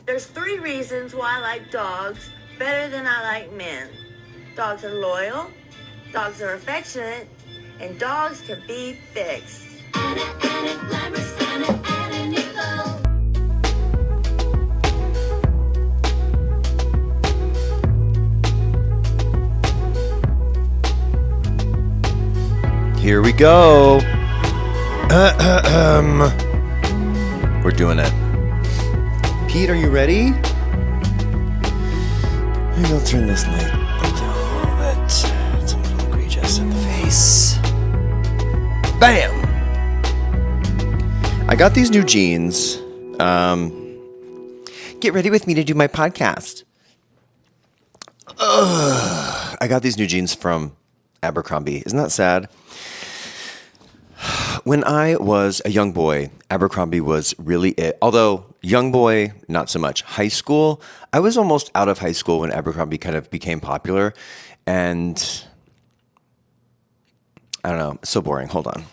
There's 3 reasons why I like dogs better than I like men. Dogs are loyal, dogs are affectionate, and dogs can be fixed. Here we go. We're doing it. Pete, are you ready? Maybe I'll turn this light down a little bit. It's a little egregious in the face. Bam! I got these new jeans. Get ready with me to do my podcast. I got these new jeans from Abercrombie. Isn't that sad? When I was a young boy, Abercrombie was really it. Although, young boy, not so much. High school, I was almost out of high school when Abercrombie kind of became popular. And I don't know, it's so boring. Hold on.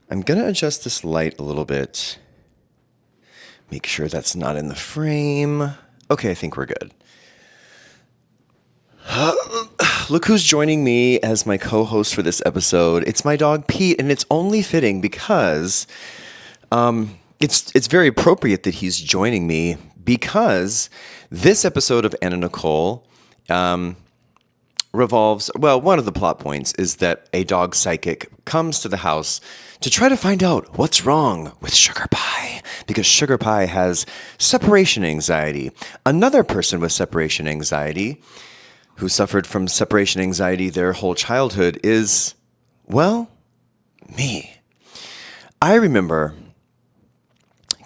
I'm going to adjust this light a little bit. Make sure that's not in the frame. Okay, I think we're good. Look who's joining me as my co-host for this episode. It's my dog Pete, and it's only fitting because it's very appropriate that he's joining me because this episode of Anna Nicole revolves, well, one of the plot points is that a dog psychic comes to the house to try to find out what's wrong with Sugar Pie, because Sugar Pie has separation anxiety. Another person with separation anxiety who suffered from separation anxiety their whole childhood is, well, me. I remember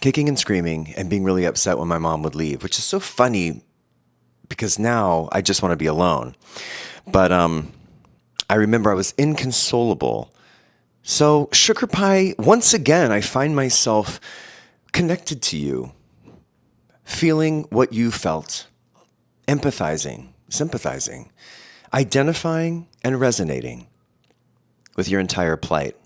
kicking and screaming and being really upset when my mom would leave, which is so funny because now I just want to be alone. But I remember I was inconsolable. So, Sugar Pie, once again, I find myself connected to you, feeling what you felt, empathizing, sympathizing, identifying, and resonating with your entire plight.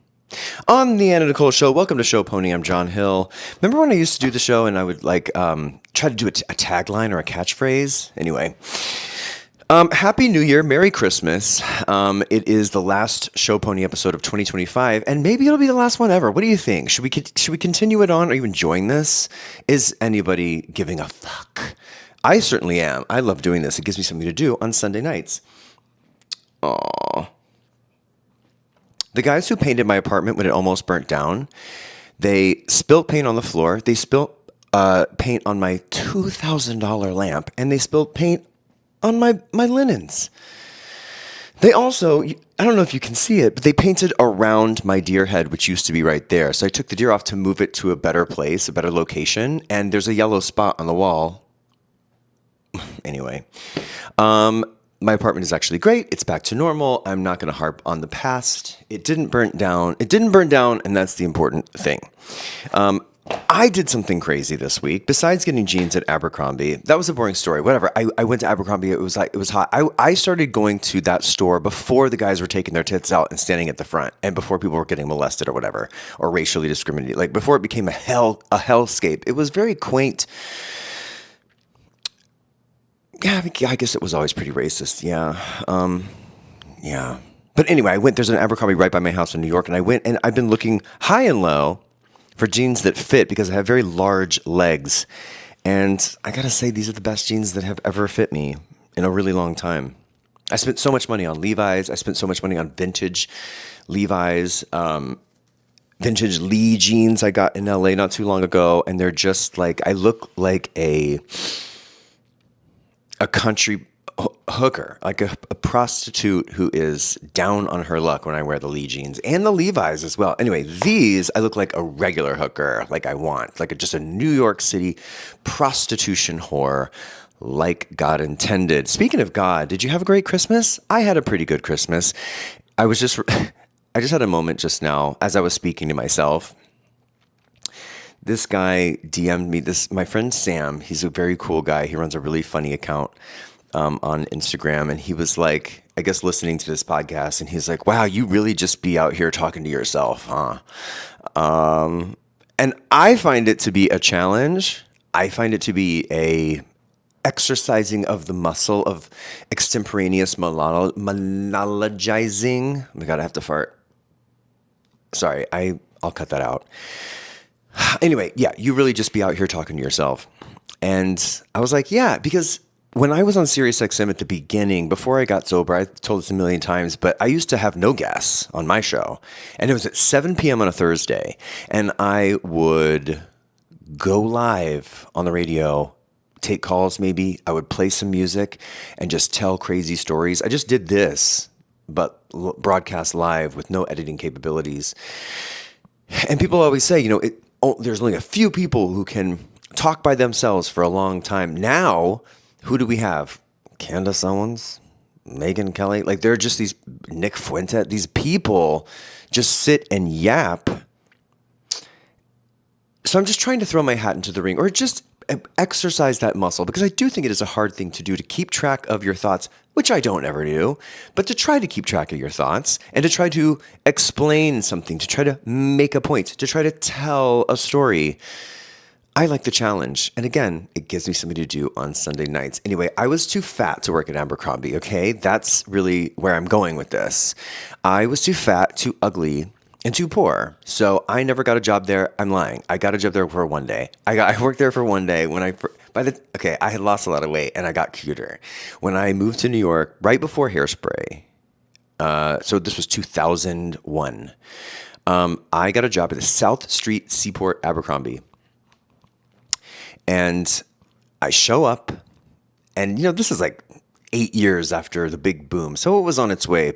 On the Anna Nicole Show, welcome to Show Pony. I'm John Hill. Remember when I used to do the show and I would try to do a tagline or a catchphrase? Anyway, Happy New Year, Merry Christmas. It is the last Show Pony episode of 2025, and maybe it'll be the last one ever. What do you think? Should we continue it on? Are you enjoying this? Is anybody giving a fuck? I certainly am. I love doing this. It gives me something to do on Sunday nights. Aww. The guys who painted my apartment when it almost burnt down, they spilled paint on the floor. They spilled paint on my $2,000 lamp, and they spilled paint on my linens. They also, I don't know if you can see it, but they painted around my deer head, which used to be right there. So I took the deer off to move it to a better place, a better location, and there's a yellow spot on the wall. Anyway, my apartment is actually great. It's back to normal. I'm not going to harp on the past. It didn't burn down. And that's the important thing. I did something crazy this week. Besides getting jeans at Abercrombie, that was a boring story. Whatever. I went to Abercrombie. It was hot. I started going to that store before the guys were taking their tits out and standing at the front, and before people were getting molested or whatever, or racially discriminated. Like before it became a hellscape. It was very quaint. Yeah, I guess it was always pretty racist. Yeah. Yeah. But anyway, there's an Abercrombie right by my house in New York, and I went, and I've been looking high and low for jeans that fit because I have very large legs. And I gotta say, these are the best jeans that have ever fit me in a really long time. I spent so much money on Levi's. I spent so much money on vintage Levi's, vintage Lee jeans I got in LA not too long ago. And they're just like, I look like a country hooker, like a prostitute who is down on her luck when I wear the Lee jeans and the Levi's as well. Anyway, these, I look like a regular hooker, like I want, like just a New York City prostitution whore, like God intended. Speaking of God, did you have a great Christmas? I had a pretty good Christmas. I just had a moment just now as I was speaking to myself. This guy DM'd me, my friend Sam, he's a very cool guy. He runs a really funny account on Instagram. And he was like, I guess listening to this podcast, and he's like, wow, you really just be out here talking to yourself, huh? And I find it to be a challenge. I find it to be a exercising of the muscle of extemporaneous monologizing. Oh my God, I have to fart. Sorry, I'll cut that out. Anyway, yeah, you really just be out here talking to yourself. And I was like, yeah, because when I was on SiriusXM at the beginning, before I got sober, I told this a million times, but I used to have no gas on my show. And it was at 7 p.m. on a Thursday. And I would go live on the radio, take calls maybe. I would play some music and just tell crazy stories. I just did this, but broadcast live with no editing capabilities. And people always say, there's only a few people who can talk by themselves for a long time. Now, who do we have? Candace Owens, Megyn Kelly. Like, they're just these, Nick Fuente. These people just sit and yap. So I'm just trying to throw my hat into the ring, or just exercise that muscle, because I do think it is a hard thing to do, to keep track of your thoughts, which I don't ever do, but to try to keep track of your thoughts and to try to explain something, to try to make a point, to try to tell a story. I like the challenge. And again, it gives me something to do on Sunday nights. Anyway, I was too fat to work at Abercrombie, okay? That's really where I'm going with this. I was too fat, too ugly, and too poor. So I never got a job there. I'm lying. I got a job there for one day. I worked there for one day when I had lost a lot of weight and I got cuter. When I moved to New York, right before Hairspray, so this was 2001, I got a job at the South Street Seaport Abercrombie. And I show up, and this is like 8 years after the big boom. So it was on its way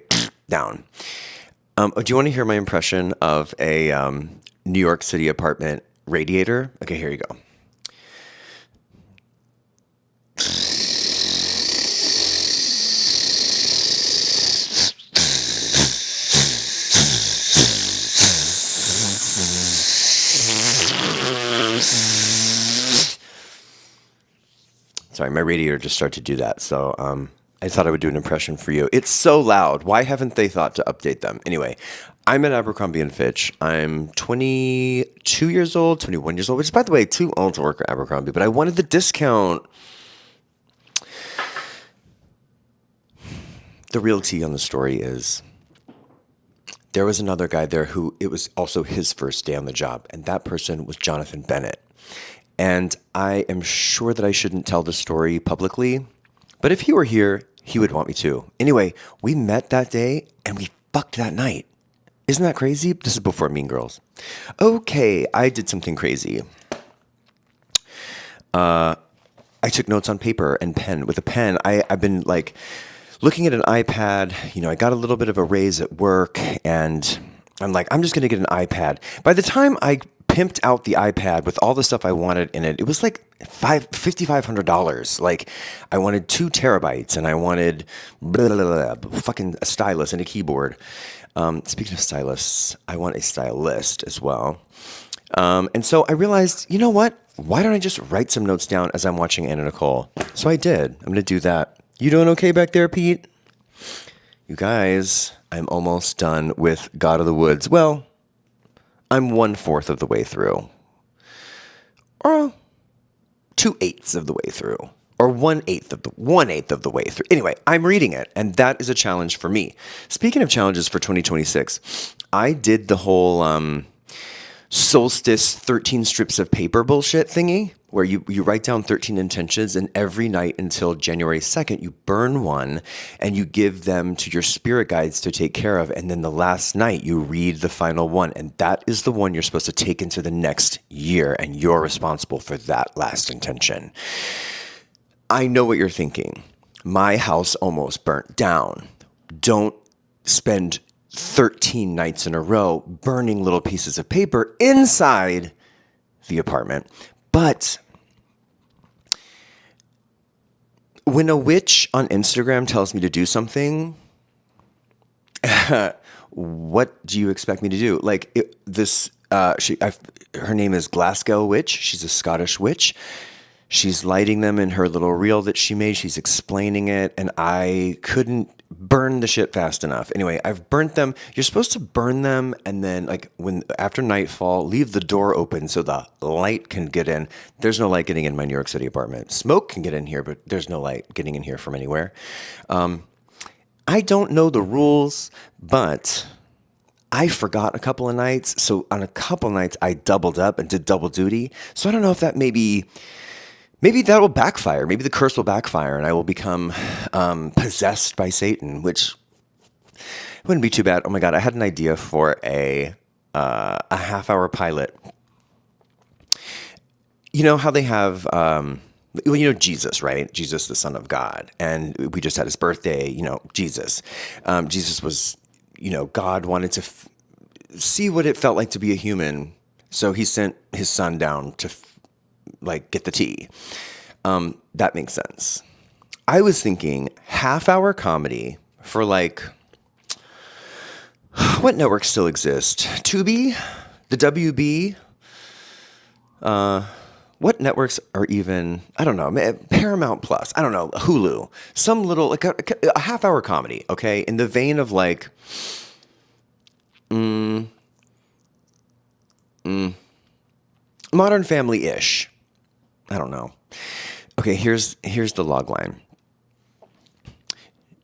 down. Do you want to hear my impression of a New York City apartment radiator? Okay, here you go. Sorry, my radiator just started to do that. So I thought I would do an impression for you. It's so loud. Why haven't they thought to update them? Anyway, I'm at Abercrombie & Fitch. I'm 22 years old, 21 years old, which is, by the way, too old to work at Abercrombie, but I wanted the discount. The real tea on the story is there was another guy there who it was also his first day on the job, and that person was Jonathan Bennett. And I am sure that I shouldn't tell the story publicly, but if he were here, he would want me to. Anyway, we met that day and we fucked that night. Isn't that crazy? This is before Mean Girls. Okay, I did something crazy. I took notes on paper and pen. With a pen, I've been like looking at an iPad. I got a little bit of a raise at work, and I'm like, I'm just going to get an iPad. By the time I pimped out the iPad with all the stuff I wanted in it, it was like $5,500. Like, I wanted 2 terabytes, and I wanted fucking a stylus and a keyboard. Speaking of stylists, I want a stylist as well. And so I realized, you know what? Why don't I just write some notes down as I'm watching Anna Nicole? So I did. I'm going to do that. You doing okay back there, Pete? You guys, I'm almost done with God of the Woods. Well, I'm 1/4 of the way through, or 2/8 of the way through, or 1/8 of the way through. Anyway, I'm reading it, and that is a challenge for me. Speaking of challenges for 2026, I did the whole solstice 13 strips of paper bullshit thingy, where you write down 13 intentions, and every night until January 2nd, you burn one and you give them to your spirit guides to take care of. And then the last night you read the final one, and that is the one you're supposed to take into the next year, and you're responsible for that last intention. I know what you're thinking. My house almost burnt down. Don't spend 13 nights in a row burning little pieces of paper inside the apartment. But when a witch on Instagram tells me to do something, what do you expect me to do? Like her name is Glasgow Witch. She's a Scottish witch. She's lighting them in her little reel that she made. She's explaining it, and I couldn't burn the shit fast enough. Anyway, I've burnt them. You're supposed to burn them and then like when after nightfall, leave the door open so the light can get in. There's no light getting in my New York City apartment. Smoke can get in here, but there's no light getting in here from anywhere. I don't know the rules, but I forgot a couple of nights. So on a couple of nights, I doubled up and did double duty. So I don't know if that maybe that will backfire. Maybe the curse will backfire and I will become possessed by Satan, which wouldn't be too bad. Oh my God, I had an idea for a half-hour pilot. You know how they have, well, you know, Jesus, right? Jesus, the Son of God. And we just had his birthday, you know, Jesus. Jesus was, you know, God wanted to see what it felt like to be a human. So he sent his son down to like get the tea. That makes sense. I was thinking half-hour comedy for like, what networks still exist? Tubi? The WB? What networks are even, I don't know, Paramount Plus, I don't know, Hulu, some little, like a half-hour comedy, okay? In the vein of like, Modern Family-ish. I don't know. Okay, here's the log line.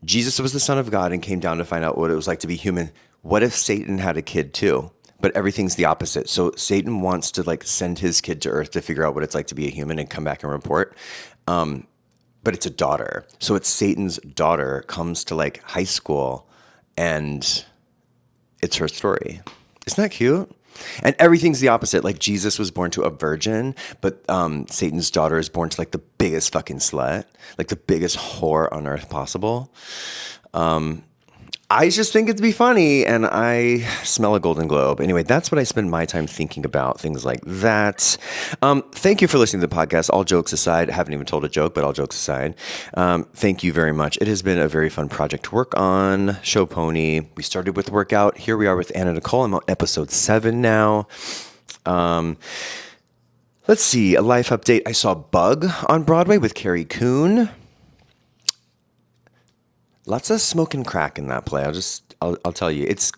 Jesus was the Son of God and came down to find out what it was like to be human. What if Satan had a kid too? But everything's the opposite. So Satan wants to like send his kid to Earth to figure out what it's like to be a human and come back and report. But it's a daughter. So it's Satan's daughter comes to like high school and it's her story. Isn't that cute? And everything's the opposite. Like Jesus was born to a virgin, but Satan's daughter is born to like the biggest fucking slut, like the biggest whore on earth possible. I just think it'd be funny, and I smell a Golden Globe. Anyway, that's what I spend my time thinking about, things like that. Thank you for listening to the podcast. All jokes aside, I haven't even told a joke, but all jokes aside, thank you very much. It has been a very fun project to work on. Show Pony. We started with Workout. Here we are with Anna Nicole. I'm on episode 7 now. Let's see, a life update. I saw Bug on Broadway with Carrie Coon. Lots of smoking crack in that play. I'll tell you. It's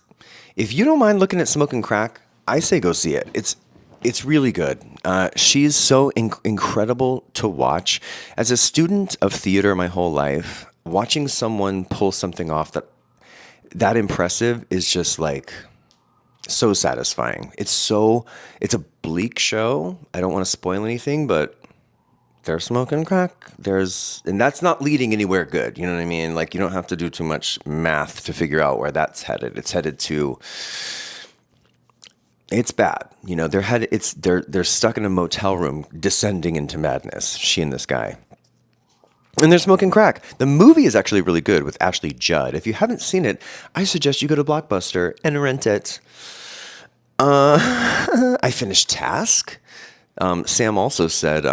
if you don't mind looking at smoking crack, I say go see it. It's really good. She's so incredible to watch. As a student of theater my whole life, watching someone pull something off that impressive is just like so satisfying. It's a bleak show. I don't want to spoil anything, but they're smoking crack. And that's not leading anywhere good. You know what I mean? Like you don't have to do too much math to figure out where that's headed. It's headed to, it's bad. You know, they're stuck in a motel room descending into madness. She and this guy. And they're smoking crack. The movie is actually really good with Ashley Judd. If you haven't seen it, I suggest you go to Blockbuster and rent it. I finished Task. Sam also said,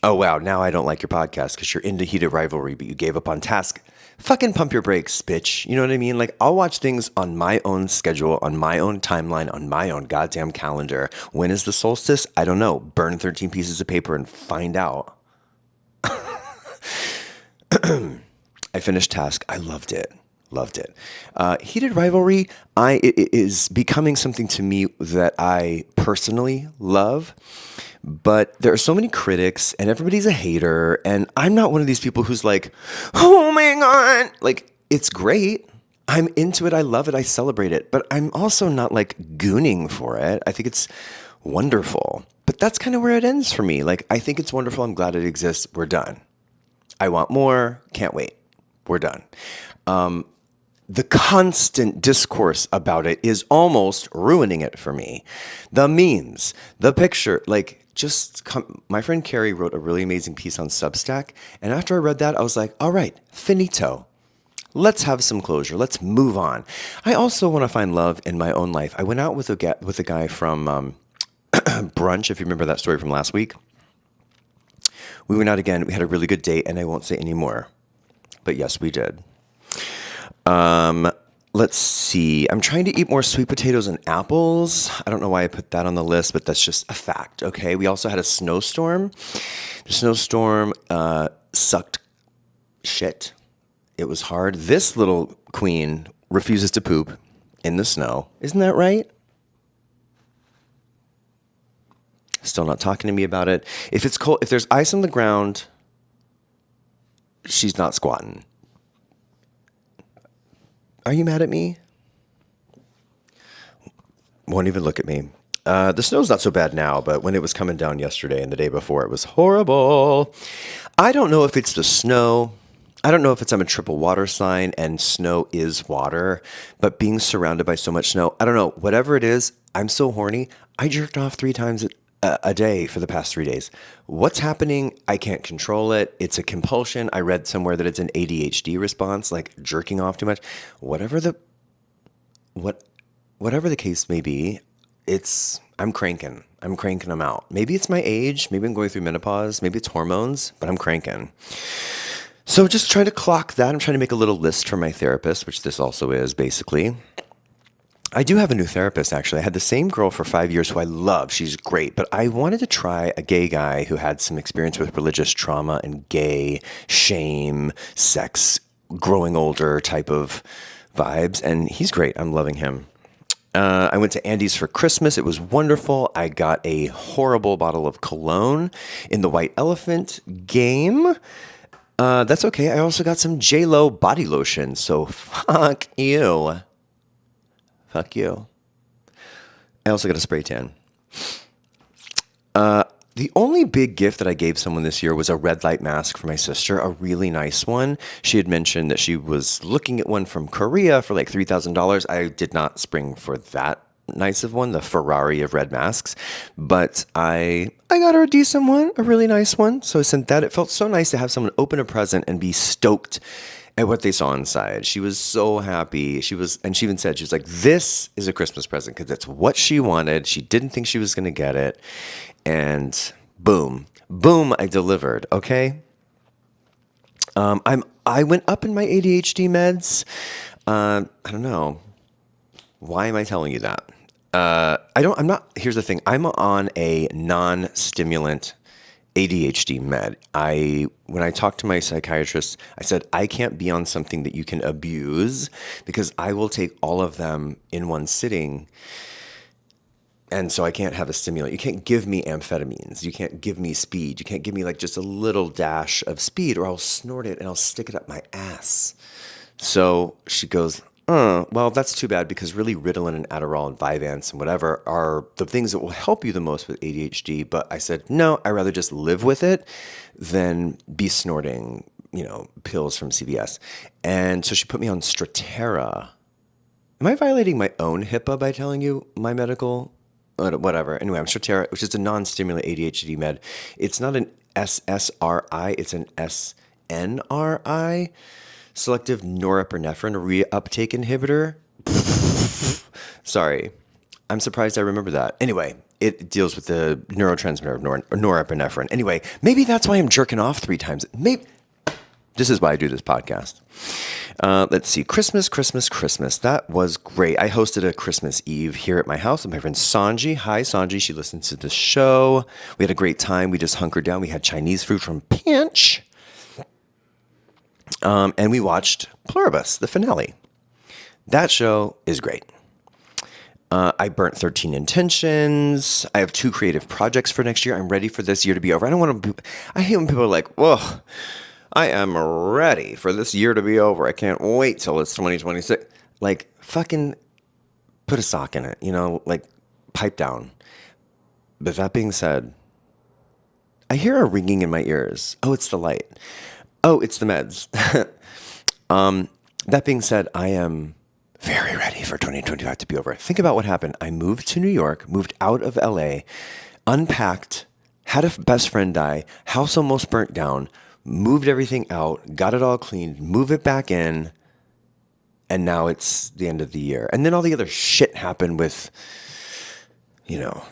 oh, wow, now I don't like your podcast because you're into Heated Rivalry, but you gave up on Task. Fucking pump your brakes, bitch. You know what I mean? Like, I'll watch things on my own schedule, on my own timeline, on my own goddamn calendar. When is the solstice? I don't know. Burn 13 pieces of paper and find out. I finished Task. I loved it. Loved it. Heated Rivalry it is becoming something to me that I personally love. But there are so many critics and everybody's a hater. And I'm not one of these people who's like, oh my God. Like, it's great. I'm into it. I love it. I celebrate it. But I'm also not like gooning for it. I think it's wonderful. But that's kind of where it ends for me. Like, I think it's wonderful. I'm glad it exists. We're done. I want more. Can't wait. We're done. The constant discourse about it is almost ruining it for me. The memes, the picture, like my friend Carrie wrote a really amazing piece on Substack. And after I read that, I was like, all right, finito. Let's have some closure. Let's move on. I also want to find love in my own life. I went out with a guy from Brunch, if you remember that story from last week. We went out again. We had a really good date, and I won't say any more. But yes, we did. Let's see. I'm trying to eat more sweet potatoes and apples. I don't know why I put that on the list, but that's just a fact, okay? We also had a snowstorm. The snowstorm sucked shit. It was hard. This little queen refuses to poop in the snow. Isn't that right? Still not talking to me about it. If it's cold, if there's ice on the ground, she's not squatting. Are you mad at me? Won't even look at me. The snow's not so bad now, but when it was coming down yesterday and the day before, it was horrible. I don't know if it's the snow. I don't know if I'm a triple water sign and snow is water, but being surrounded by so much snow, I don't know. Whatever it is, I'm so horny. I jerked off 3 times a day for the past 3 days. What's happening? I can't control it. It's a compulsion. I read somewhere that it's an ADHD response, like jerking off too much. Whatever the case may be, I'm cranking. I'm out. Maybe it's my age. Maybe I'm going through menopause. Maybe it's hormones, but I'm cranking. So just trying to clock that. I'm trying to make a little list for my therapist, which this also is basically. I do have a new therapist, actually. I had the same girl for 5 years who I love. She's great. But I wanted to try a gay guy who had some experience with religious trauma and gay shame, sex, growing older type of vibes. And he's great. I'm loving him. I went to Andy's for Christmas. It was wonderful. I got a horrible bottle of cologne in the White Elephant game. That's okay. I also got some J-Lo body lotion. So fuck you. Fuck you. I also got a spray tan. The only big gift that I gave someone this year was a red light mask for my sister, a really nice one. She had mentioned that she was looking at one from Korea for like $3,000. I did not spring for that nice of one, the Ferrari of red masks, but I got her a decent one, a really nice one. So I sent that. It felt so nice to have someone open a present and be stoked at what they saw inside. She was so happy. And she even said, she was like, this is a Christmas present because that's what she wanted. She didn't think she was going to get it. And boom, I delivered. Okay. I went up in my ADHD meds. I don't know. Why am I telling you that? Here's the thing. I'm on a non-stimulant ADHD med. When I talked to my psychiatrist, I said, I can't be on something that you can abuse because I will take all of them in one sitting. And so I can't have a stimulant. You can't give me amphetamines. You can't give me speed. You can't give me like just a little dash of speed or I'll snort it and I'll stick it up my ass. So she goes, well, that's too bad because really Ritalin and Adderall and Vyvanse and whatever are the things that will help you the most with ADHD. But I said, no, I'd rather just live with it than be snorting, pills from CVS. And so she put me on Strattera. Am I violating my own HIPAA by telling you my medical? Whatever. Anyway, I'm Strattera, which is a non-stimulant ADHD med. It's not an SSRI, it's an SNRI, selective norepinephrine reuptake inhibitor. Sorry. I'm surprised I remember that. Anyway, it deals with the neurotransmitter of norepinephrine. Anyway, maybe that's why I'm jerking off 3 times. Maybe this is why I do this podcast. Let's see. Christmas. That was great. I hosted a Christmas Eve here at my house with my friend Sanji. Hi, Sanji. She listens to the show. We had a great time. We just hunkered down. We had Chinese food from Pinch. And we watched Pluribus, the finale. That show is great. I burnt 13 intentions. I have 2 creative projects for next year. I'm ready for this year to be over. I hate when people are like, whoa, I am ready for this year to be over. I can't wait till it's 2026. Like, fucking put a sock in it, like pipe down. But that being said, I hear a ringing in my ears. Oh, it's the light. Oh, it's the meds. That being said, I am very ready for 2025 to be over. Think about what happened. I moved to New York, moved out of LA, unpacked, had a best friend die, house almost burnt down, moved everything out, got it all cleaned, move it back in, and now it's the end of the year. And then all the other shit happened with,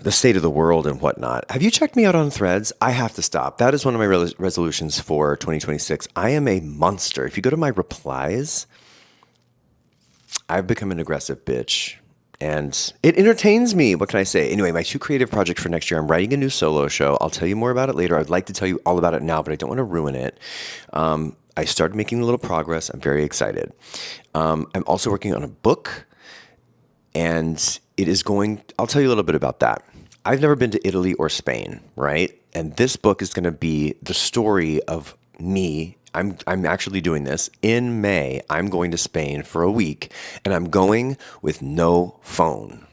the state of the world and whatnot. Have you checked me out on Threads? I have to stop. That is one of my resolutions for 2026. I am a monster. If you go to my replies, I've become an aggressive bitch. And it entertains me. What can I say? Anyway, my 2 creative projects for next year. I'm writing a new solo show. I'll tell you more about it later. I'd like to tell you all about it now, but I don't want to ruin it. I started making a little progress. I'm very excited. I'm also working on a book, and it is going, I'll tell you a little bit about that. I've never been to Italy or Spain, right? And this book is going to be the story of me. I'm actually doing this in May. I'm going to Spain for a week, and I'm going with no phone.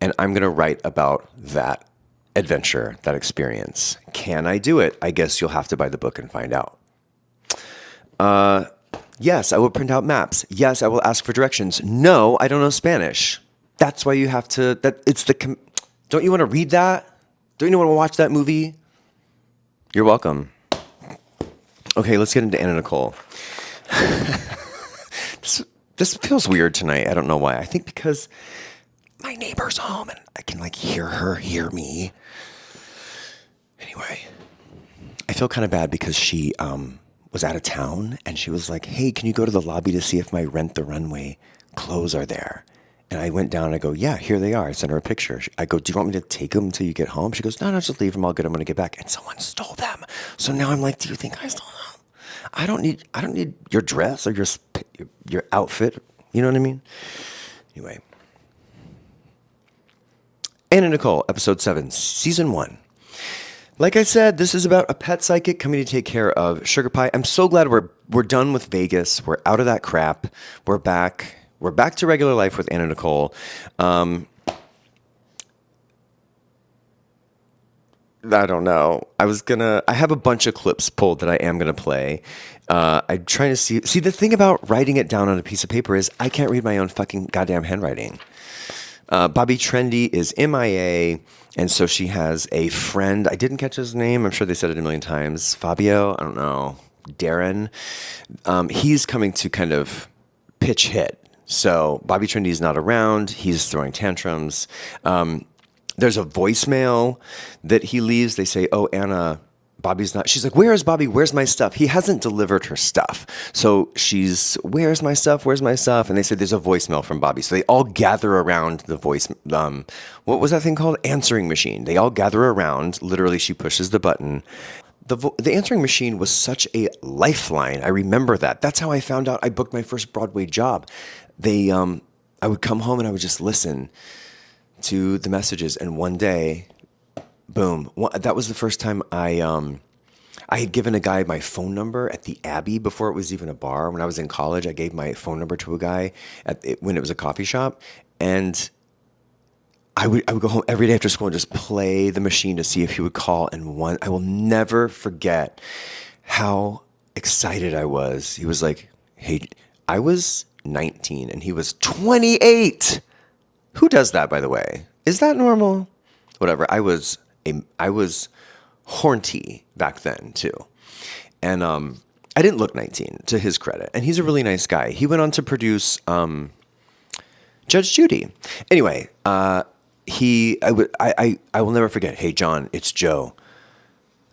And I'm going to write about that adventure, that experience. Can I do it? I guess you'll have to buy the book and find out. Yes, I will print out maps. Yes, I will ask for directions. No, I don't know Spanish. That's why you have to, don't you want to read that? Don't you want to watch that movie? You're welcome. Okay, let's get into Anna Nicole. This feels weird tonight. I don't know why. I think because my neighbor's home and I can hear her hear me. Anyway, I feel kind of bad because she was out of town and she was like, hey, can you go to the lobby to see if my Rent the Runway clothes are there? And I went down and I go, yeah, here they are. I sent her a picture. I go, do you want me to take them until you get home? She goes, no, just leave them. I'll get them when I get back. And someone stole them. So now I'm like, do you think I stole them? I don't need your dress or your outfit. You know what I mean? Anyway. Anna Nicole, episode 7, season 1. Like I said, this is about a pet psychic coming to take care of Sugar Pie. I'm so glad we're done with Vegas. We're out of that crap. We're back. We're back to regular life with Anna Nicole. I don't know. I have a bunch of clips pulled that I am going to play. I'm trying to see, the thing about writing it down on a piece of paper is I can't read my own fucking goddamn handwriting. Bobby Trendy is MIA, and so she has a friend. I didn't catch his name. I'm sure they said it a million times. Fabio, I don't know. Darren. He's coming to kind of pitch hit. So Bobby Trendy's not around. He's throwing tantrums. There's a voicemail that he leaves. They say, oh, Anna, Bobby's not. She's like, where is Bobby? Where's my stuff? He hasn't delivered her stuff. So she's, where's my stuff? Where's my stuff? And they say there's a voicemail from Bobby. So they all gather around the voice. What was that thing called? Answering machine. They all gather around. Literally, she pushes the button. The answering machine was such a lifeline. I remember that. That's how I found out I booked my first Broadway job. I would come home and I would just listen to the messages. And one day, boom, that was the first time I had given a guy my phone number at the Abbey before it was even a bar. When I was in college, I gave my phone number to a guy when it was a coffee shop. And I would go home every day after school and just play the machine to see if he would call. And I will never forget how excited I was. He was like, hey, I was 19 and he was 28. Who does that, by the way? Is that normal? Whatever. I was horny back then too. And I didn't look 19, to his credit. And he's a really nice guy. He went on to produce Judge Judy. Anyway, I will never forget. Hey, John, it's Joe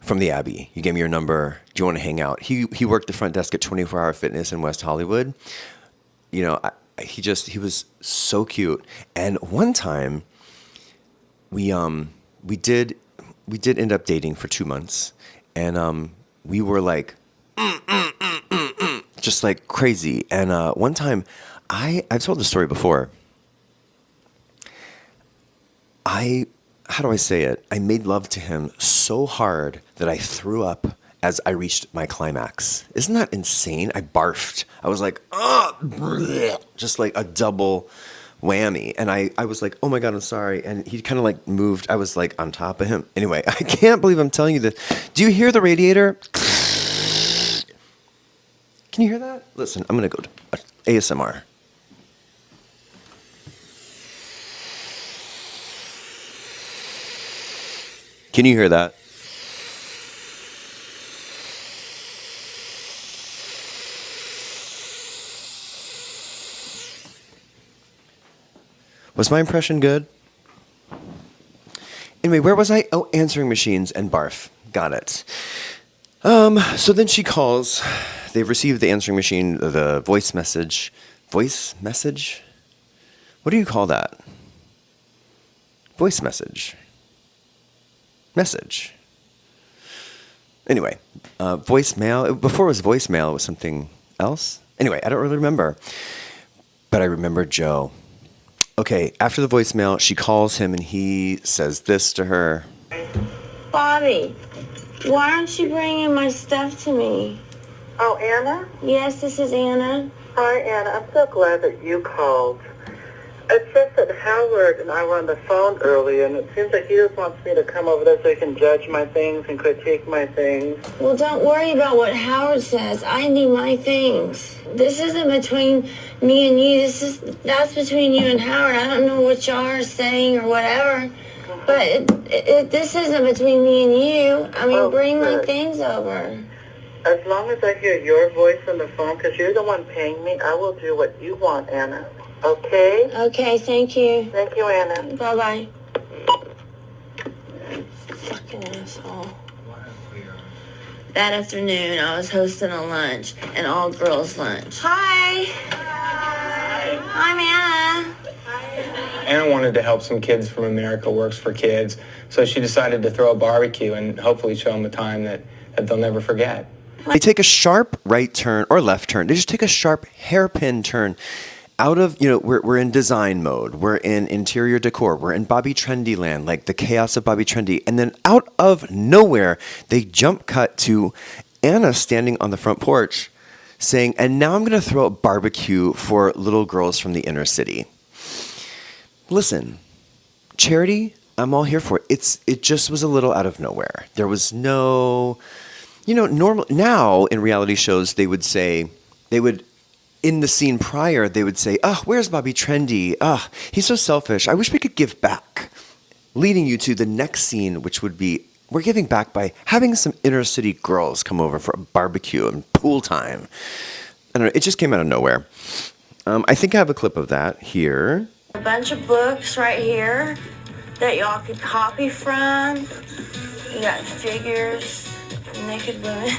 from the Abbey. You gave me your number. Do you want to hang out? He worked the front desk at 24 Hour Fitness in West Hollywood. You know, he was so cute. And one time we did end up dating for 2 months, and we were like just like crazy. And one time I've told the story before. How do I say it? I made love to him so hard that I threw up as I reached my climax. Isn't that insane? I barfed. I was like, just like a double whammy. And I was like, oh my God, I'm sorry. And he kind of like moved. I was like on top of him. Anyway, I can't believe I'm telling you this. Do you hear the radiator? Can you hear that? Listen, I'm going to go to ASMR. Can you hear that? Was my impression good? Anyway, where was I? Oh, answering machines and barf. Got it. So then she calls. They've received the answering machine, the voice message. Voice message? What do you call that? Voice message. Message. Anyway, voicemail. Before it was voicemail, it was something else. Anyway, I don't really remember. But I remember Joe. Okay, after the voicemail, she calls him and he says this to her. Bobby, why aren't you bringing my stuff to me? Oh, Anna? Yes, this is Anna. Hi, Anna. I'm so glad that you called. It's just that Howard and I were on the phone earlier, and it seems like he just wants me to come over there so he can judge my things and critique my things. Well, don't worry about what Howard says. I need my things. This isn't between me and you. That's between you and Howard. I don't know what y'all are saying or whatever. But this isn't between me and you. I mean, bring my things over. As long as I hear your voice on the phone, because you're the one paying me, I will do what you want, Anna. Okay? Okay, thank you. Thank you, Anna. Bye-bye. Fucking asshole. That afternoon, I was hosting a lunch, an all-girls lunch. Hi. Hi. I'm Anna. Anna wanted to help some kids from America Works for Kids, so she decided to throw a barbecue and hopefully show them a time that they'll never forget. They take a sharp right turn or left turn. They just take a sharp hairpin turn out of, we're in design mode. We're in interior decor. We're in Bobby Trendy land, like the chaos of Bobby Trendy. And then out of nowhere, they jump cut to Anna standing on the front porch saying, and now I'm going to throw a barbecue for little girls from the inner city. Listen, charity, I'm all here for it. It just was a little out of nowhere. There was no, normal. Now in reality shows, in the scene prior, they would say, oh, where's Bobby Trendy? Oh, he's so selfish. I wish we could give back. Leading you to the next scene, which would be, we're giving back by having some inner city girls come over for a barbecue and pool time. I don't know. It just came out of nowhere. I think I have a clip of that here. A bunch of books right here that y'all could copy from. You got figures, naked women,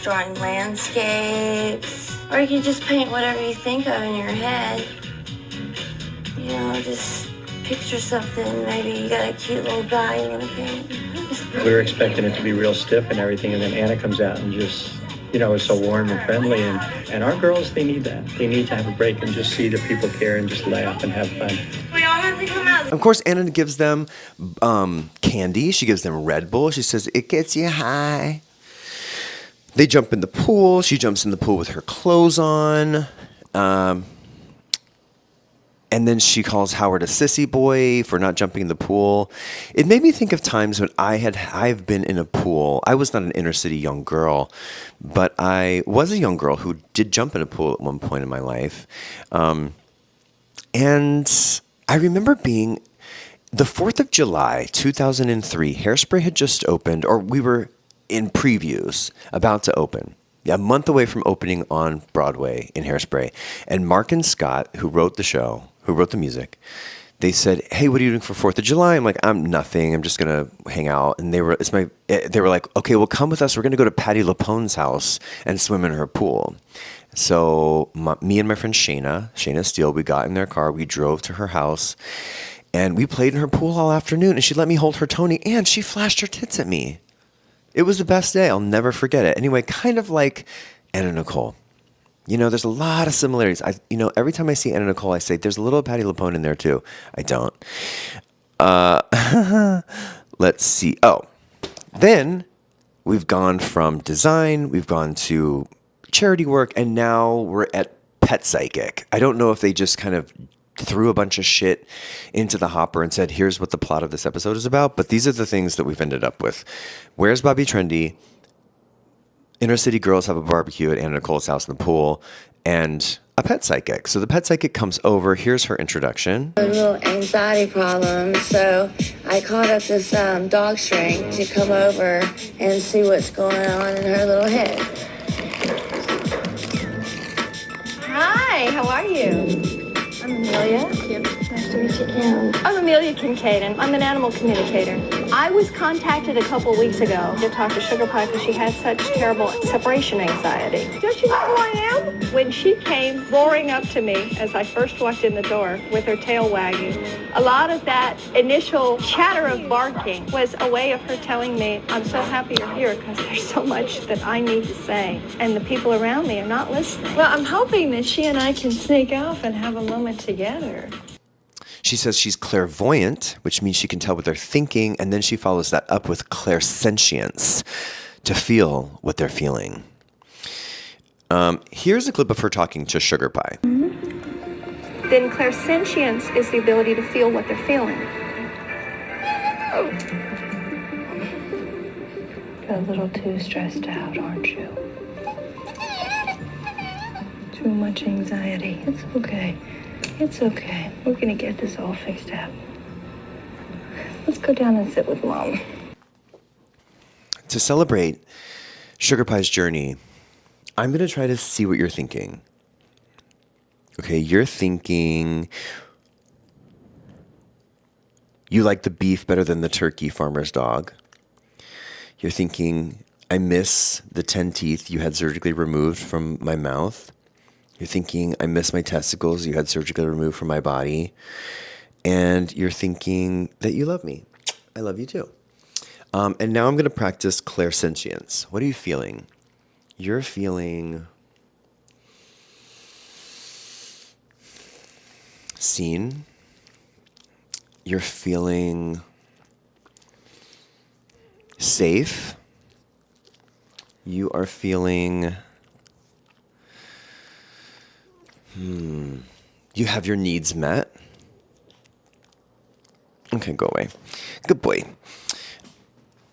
drawing landscapes. Or you can just paint whatever you think of in your head. Just picture something. Maybe you got a cute little guy you want to paint. We were expecting it to be real stiff and everything, and then Anna comes out and just, is so warm and friendly. And our girls, they need that. They need to have a break and just see that people care and just laugh and have fun. We all have to come out. Of course, Anna gives them candy. She gives them Red Bull. She says, it gets you high. They jump in the pool. She jumps in the pool with her clothes on. And then she calls Howard a sissy boy for not jumping in the pool. It made me think of times when I've been in a pool. I was not an inner city young girl, but I was a young girl who did jump in a pool at one point in my life. And I remember being the 4th of July, 2003. Hairspray had just opened, or we were in previews, about to open. A month away from opening on Broadway in Hairspray. And Mark and Scott, who wrote the show, who wrote the music, they said, hey, what are you doing for 4th of July? I'm like, I'm nothing. I'm just going to hang out. And they were like, okay, well, come with us. We're going to go to Patti LuPone's house and swim in her pool. So me and my friend Shayna Steele, we got in their car. We drove to her house. And we played in her pool all afternoon. And she let me hold her Tony. And she flashed her tits at me. It was the best day. I'll never forget it. Anyway, kind of like Anna Nicole. There's a lot of similarities. Every time I see Anna Nicole, I say, there's a little Patti LuPone in there too. I don't. Let's see. Oh, then we've gone from design, we've gone to charity work, and now we're at Pet Psychic. I don't know if they just kind of threw a bunch of shit into the hopper and said, here's what the plot of this episode is about. But these are the things that we've ended up with. Where's Bobby Trendy? Inner city girls have a barbecue at Anna Nicole's house in the pool, and a pet psychic. So the pet psychic comes over. Here's her introduction. A little anxiety problem, so I called up this dog shrink to come over and see what's going on in her little head. Hi, how are you? I'm Amelia. Nice to meet you, Kim. I'm Amelia Kincaid, and I'm an animal communicator. I was contacted a couple weeks ago to talk to Sugar Pie because she had such terrible separation anxiety. Don't you know who I am? When she came roaring up to me as I first walked in the door with her tail wagging, a lot of that initial chatter of barking was a way of her telling me, I'm so happy you're here because there's so much that I need to say, and the people around me are not listening. Well, I'm hoping that she and I can sneak off and have a moment together. She says she's clairvoyant, which means she can tell what they're thinking, and then she follows that up with clairsentience, to feel what they're feeling. Here's a clip of her talking to Sugar Pie. Mm-hmm. Then clairsentience is the ability to feel what they're feeling. Oh. You're a little too stressed out, aren't you? Too much anxiety. It's okay. It's okay. We're gonna get this all fixed up. Let's go down and sit with Mom. To celebrate Sugar Pie's journey, I'm going to try to see what you're thinking. Okay, you're thinking you like the beef better than the turkey, farmer's dog. You're thinking, I miss the 10 teeth you had surgically removed from my mouth. You're thinking, I miss my testicles you had surgically removed from my body. And you're thinking that you love me. I love you too. And now I'm going to practice clairsentience. What are you feeling? You're feeling seen. You're feeling safe. You are feeling... You have your needs met. Okay, go away. Good boy.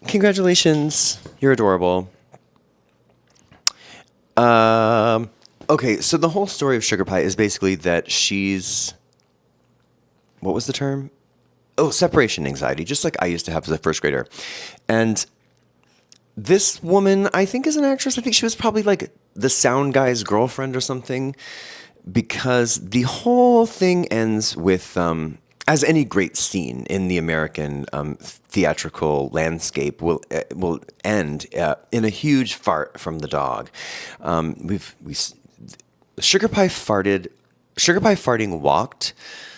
Congratulations. You're adorable. Okay, so the whole story of Sugar Pie is basically that she's... What was the term? Oh, separation anxiety, just like I used to have as a first grader. And this woman, I think, is an actress. I think she was probably like the sound guy's girlfriend or something. Because the whole thing ends with, as any great scene in the American theatrical landscape will end in a huge fart from the dog. Sugar Pie farted. Sugar Pie farting walked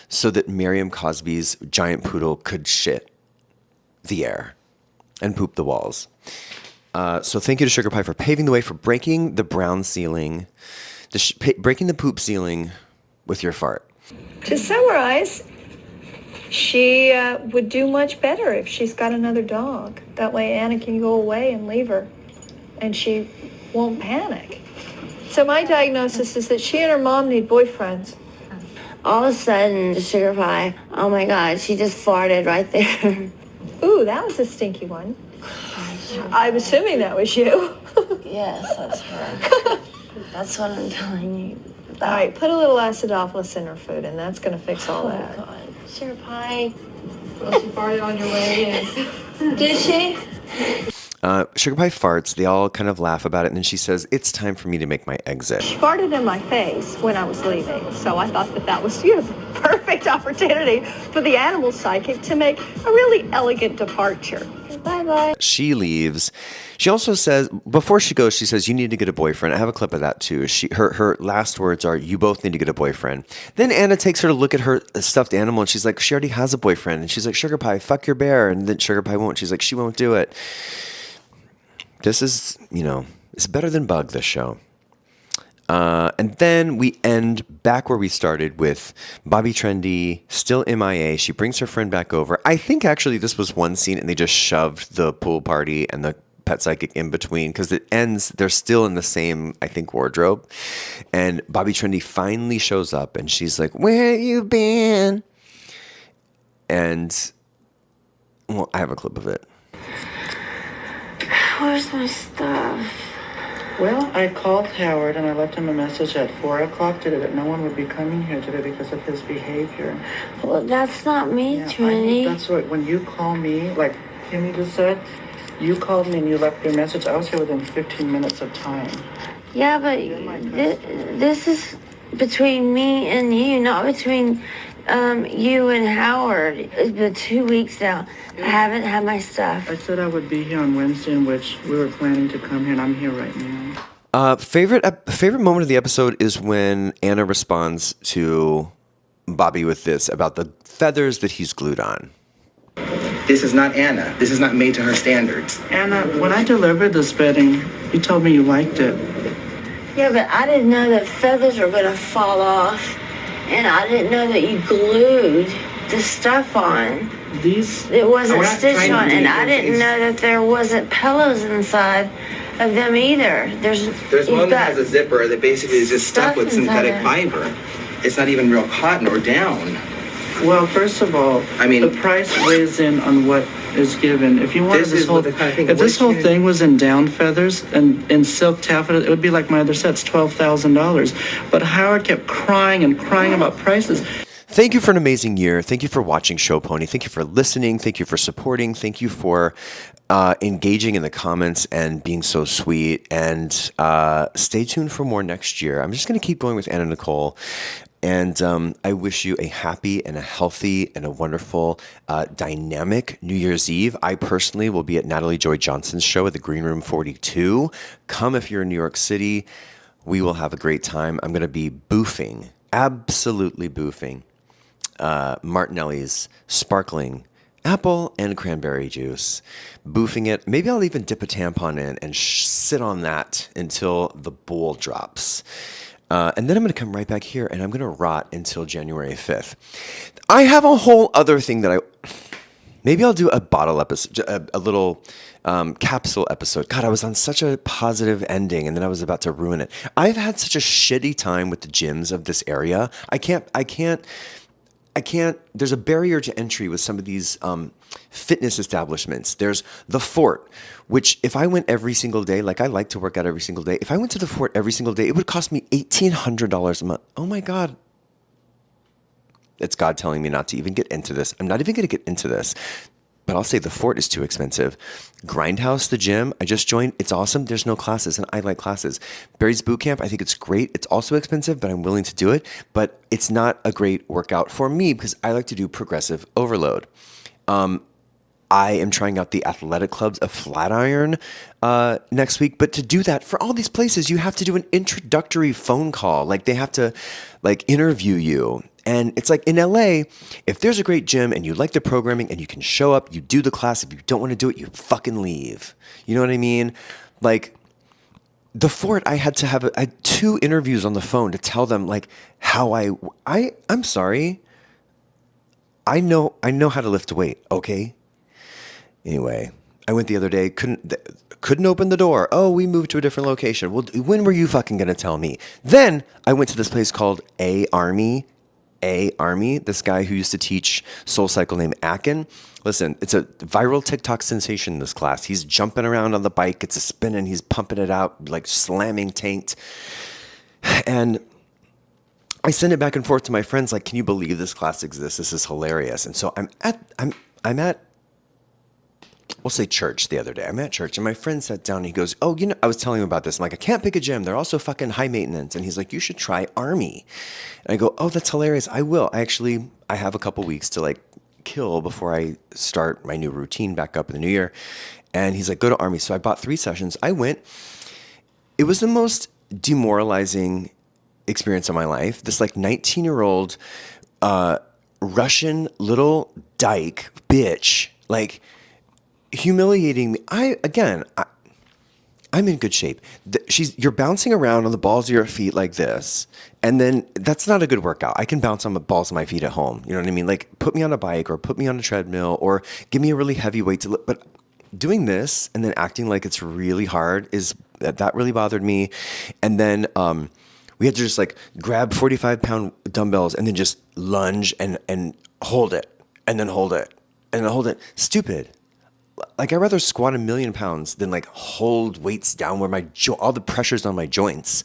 so that Miriam Cosby's giant poodle could shit the air and poop the walls. So thank you to Sugar Pie for paving the way for breaking the brown ceiling. Breaking the poop ceiling with your fart. To summarize, she would do much better if she's got another dog. That way Anna can go away and leave her, and she won't panic. So my diagnosis is that she and her mom need boyfriends. All of a sudden, the Sugar Pie, oh my God, she just farted right there. Ooh, that was a stinky one. I'm assuming that was you. Yes, that's her. That's what I'm telling you. All right, put a little acidophilus in her food, and that's going to fix all that. Oh, God. Sugar Pie. Well, she farted on your way in. Did she? Sugar Pie farts. They all kind of laugh about it, and then she says, it's time for me to make my exit. She farted in my face when I was leaving, so I thought that was the perfect opportunity for the animal psychic to make a really elegant departure. Bye-bye. She leaves. She also says, before she goes, she says, you need to get a boyfriend. I have a clip of that too. Her last words are, you both need to get a boyfriend. Then Anna takes her to look at her stuffed animal, and she's like, she already has a boyfriend. And she's like, Sugar Pie, fuck your bear. And then Sugar Pie won't. She's like, she won't do it. This is, it's better than Bug, this show. And then we end back where we started with Bobby Trendy, still MIA. She brings her friend back over. I think actually this was one scene and they just shoved the pool party and the pet psychic in between because it ends, they're still in the same, I think, wardrobe. And Bobby Trendy finally shows up and she's like, where you been? And, well, I have a clip of it. Where's my stuff? Well, I called Howard and I left him a message at 4 o'clock today that no one would be coming here today because of his behavior. Well, that's not me, Yeah, Trinity. that's what, when you call me, like Kimmy just said, you called me and you left your message. I was here within 15 minutes of time. Yeah, but this is between me and you, not between You and Howard. It's been 2 weeks now. I haven't had my stuff. I said I would be here on Wednesday, in which we were planning to come here, and I'm here right now. Favorite moment of the episode is when Anna responds to Bobby with this about the feathers that he's glued on. This is not Anna. This is not made to her standards. Anna, when I delivered this bedding, you told me you liked it. Yeah, but I didn't know that feathers were gonna fall off, and I didn't know that you glued the stuff on. It wasn't stitched on, and I didn't know that there wasn't pillows inside of them either. There's one that has a zipper that basically is just stuffed with synthetic fiber. It's not even real cotton or down. Well, first of all, the price weighs in on what is given. If you wanted if this whole thing was in down feathers and in silk taffeta, it would be like my other sets, $12,000. But Howard kept crying and crying about prices. Thank you for an amazing year. Thank you for watching Show Pony. Thank you for listening. Thank you for supporting. Thank you for engaging in the comments and being so sweet. And stay tuned for more next year. I'm just going to keep going with Anna Nicole. And I wish you a happy and a healthy and a wonderful, dynamic New Year's Eve. I personally will be at Natalie Joy Johnson's show at the Green Room 42. Come if you're in New York City. We will have a great time. I'm going to be boofing, absolutely boofing, Martinelli's sparkling apple and cranberry juice. Boofing it. Maybe I'll even dip a tampon in and sit on that until the bowl drops. And then I'm going to come right back here and I'm going to rot until January 5th. I have a whole other thing that maybe I'll do a bottle episode, a little capsule episode. God, I was on such a positive ending and then I was about to ruin it. I've had such a shitty time with the gyms of this area. I can't, there's a barrier to entry with some of these fitness establishments. There's the Fort, which if I went every single day, like I like to work out every single day, if I went to the Fort every single day, it would cost me $1,800 a month. Oh my God. It's God telling me not to even get into this. I'm not even going to get into this. But I'll say the Fort is too expensive. Grindhouse, the gym, I just joined. It's awesome. There's no classes, and I like classes. Barry's Boot Camp, I think it's great. It's also expensive, but I'm willing to do it. But it's not a great workout for me because I like to do progressive overload. I am trying out the athletic clubs of Flatiron next week. But to do that, for all these places, you have to do an introductory phone call. Like they have to interview you. And it's like in LA, if there's a great gym and you like the programming and you can show up, you do the class. If you don't want to do it, you fucking leave. You know what I mean? Like the Fort, I had 2 interviews on the phone to tell them like how I'm sorry. I know how to lift weight. Okay. Anyway, I went the other day, couldn't open the door. Oh, we moved to a different location. Well, when were you fucking going to tell me? Then I went to this place called Army, this guy who used to teach SoulCycle named Akin. Listen, it's a viral TikTok sensation in this class. He's jumping around on the bike. It's a spinning. He's pumping it out, like slamming tanked. And I send it back and forth to my friends, like, can you believe this class exists? This is hilarious. And so I'm at we'll say church the other day. I'm at church and my friend sat down and he goes, oh, I was telling him about this. I'm like, I can't pick a gym. They're also fucking high maintenance. And he's like, you should try Army. And I go, oh, that's hilarious. I will. I have a couple weeks to like kill before I start my new routine back up in the new year. And he's like, go to Army. So I bought 3 sessions. I went. It was the most demoralizing experience of my life. This like 19-year-old Russian little dyke bitch, like humiliating me. I'm in good shape. You're bouncing around on the balls of your feet like this, and then that's not a good workout. I can bounce on the balls of my feet at home. You know what I mean? Like put me on a bike or put me on a treadmill or give me a really heavy weight to lift. But doing this and then acting like it's really hard that really bothered me. And then we had to just like grab 45-pound dumbbells and then just lunge and hold it and then hold it and then hold it. Stupid. Like I'd rather squat 1,000,000 pounds than like hold weights down where all the pressure's on my joints.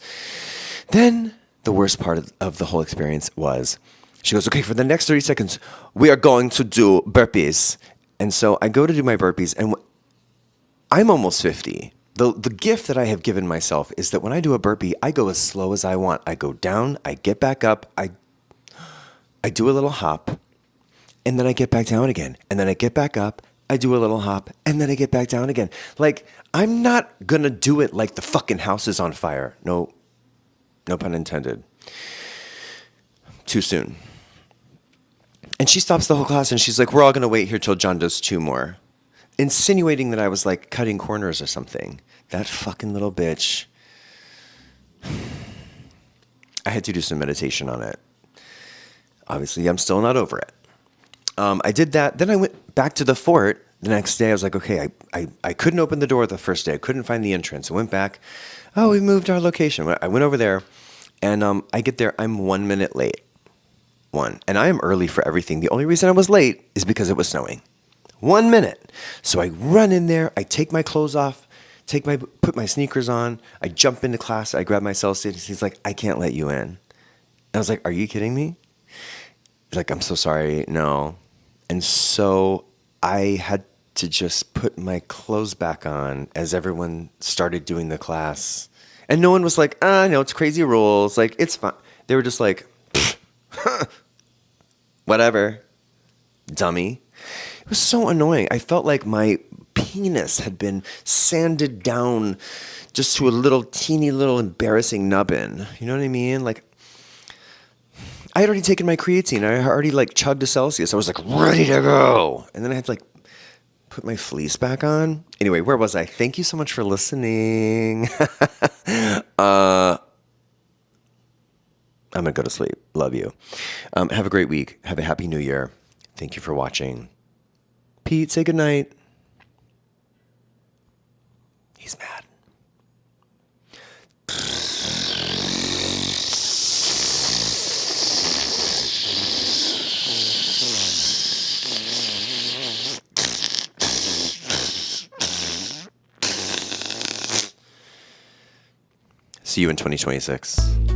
Then the worst part of the whole experience was she goes, okay, for the next 30 seconds, we are going to do burpees. And so I go to do my burpees and I'm almost 50. The gift that I have given myself is that when I do a burpee, I go as slow as I want. I go down, I get back up, I do a little hop, and then I get back down again. And then I get back up, I do a little hop, and then I get back down again. Like, I'm not gonna do it like the fucking house is on fire. No pun intended. Too soon. And she stops the whole class and she's like, we're all gonna wait here till John does 2 more. Insinuating that I was like cutting corners or something. That fucking little bitch. I had to do some meditation on it. Obviously, I'm still not over it. I did that. Then I went back to the fort the next day. I was like, okay, I couldn't open the door the first day. I couldn't find the entrance. I went back. Oh, we moved our location. I went over there, and I get there. I'm 1 minute late. And I am early for everything. The only reason I was late is because it was snowing. 1 minute. So I run in there. I take my clothes off. Put my sneakers on. I jump into class. I grab my cell stick. He's like, I can't let you in. And I was like, are you kidding me? He's like, I'm so sorry. No. And so I had to just put my clothes back on as everyone started doing the class. And no one was like, no, it's crazy rules. Like, it's fine. They were just like, whatever, dummy. It was so annoying. I felt like my penis had been sanded down just to a little teeny little embarrassing nubbin. You know what I mean? Like, I had already taken my creatine. I already like chugged a Celsius. I was like ready to go. And then I had to like put my fleece back on. Anyway, where was I? Thank you so much for listening. I'm going to go to sleep. Love you. Have a great week. Have a happy new year. Thank you for watching. Pete, say goodnight. He's mad. See you in 2026.